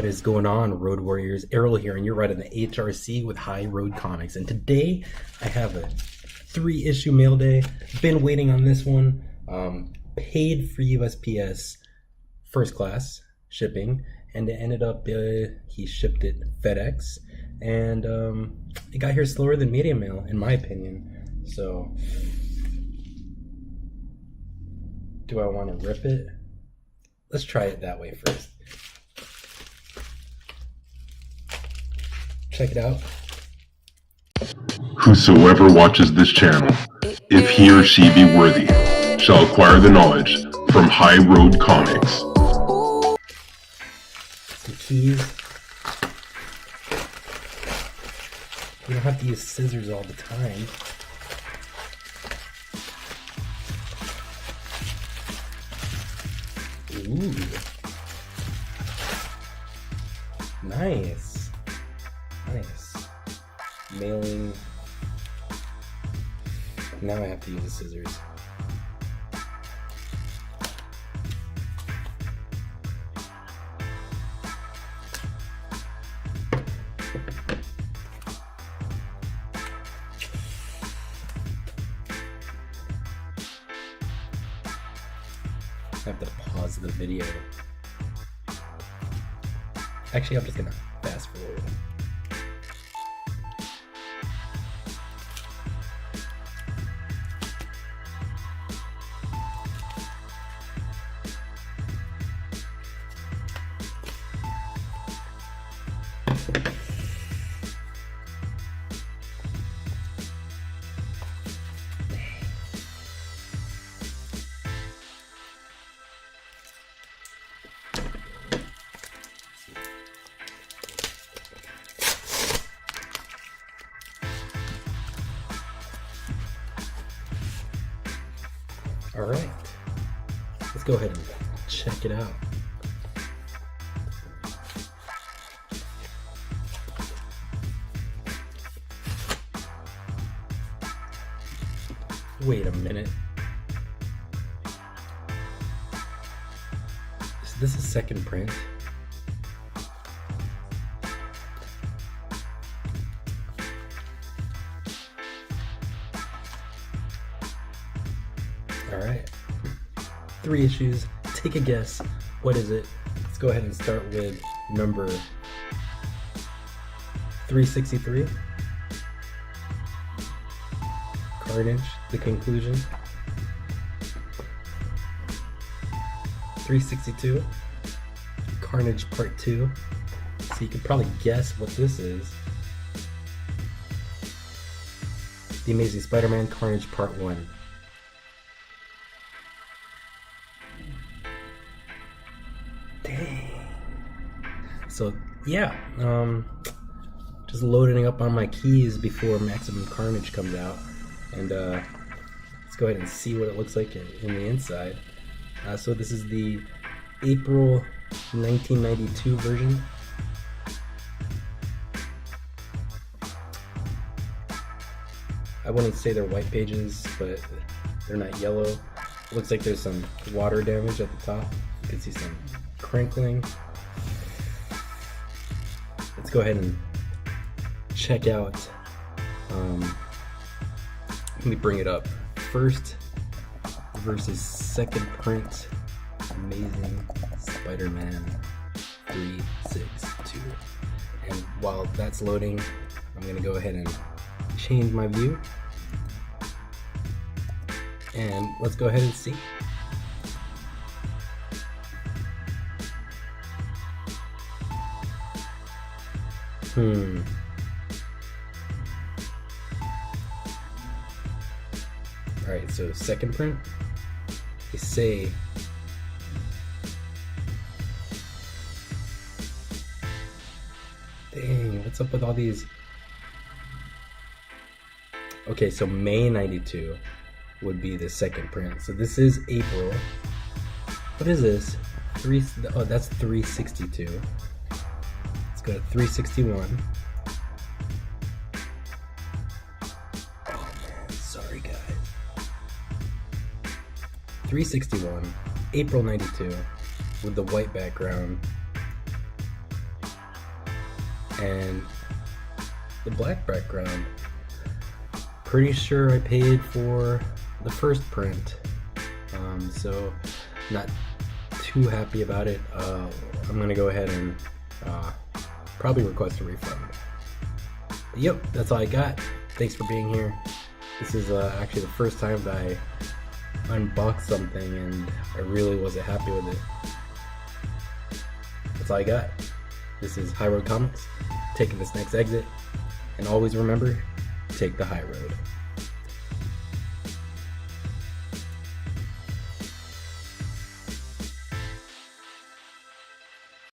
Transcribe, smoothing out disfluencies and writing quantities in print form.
What is going on, Road Warriors? Errol here, and you're right in the HRC with High Road Comics. And today I have a 3-issue Mailday. Been waiting on this one. Paid for USPS first class shipping, and it ended up he shipped it FedEx, and it got here slower than media mail, in my opinion. So, do I want to rip it? Let's try it that way first. Check it out. Whosoever watches this channel, if he or she be worthy, shall acquire the knowledge from High Road Comics. Some keys. You don't have to use scissors all the time. Ooh. Nice. Nice. Mailing. Now I have to use the scissors. I have to pause the video. Actually, I'm just gonna fast forward. All right, let's go ahead and check it out. Wait a minute. Is this a second print? All right, 3 issues. Take a guess. What is it? Let's go ahead and start with number 363. Carnage, the conclusion. 362. Carnage Part 2. So you can probably guess what this is. The Amazing Spider-Man Carnage Part 1. Dang. So yeah, just loading up on my keys before Maximum Carnage comes out, and let's go ahead and see what it looks like in the inside. So this is the April 1992 version. I wouldn't say they're white pages, but they're not yellow. It looks like there's some water damage at the top. You can see some crinkling. Let's go ahead and check out. Let me bring it up. First versus second print. Amazing Spider-Man 362. And while that's loading, I'm gonna go ahead and change my view. And let's go ahead and see. Alright, so second print. They say dang, what's up with all these? Okay, so May 92 would be the second print. So this is April. What is this? Oh, that's 362. Let's go to 361. Oh man, sorry guys. 361, April 92, with the white background. and the black background. Pretty sure I paid for the first print, so not too happy about it. I'm gonna go ahead and probably request a refund. But yep, that's all I got. Thanks for being here. This is actually the first time that I unboxed something and I really wasn't happy with it. That's all I got. This is High Road Comics, taking this next exit, and always remember, take the high road.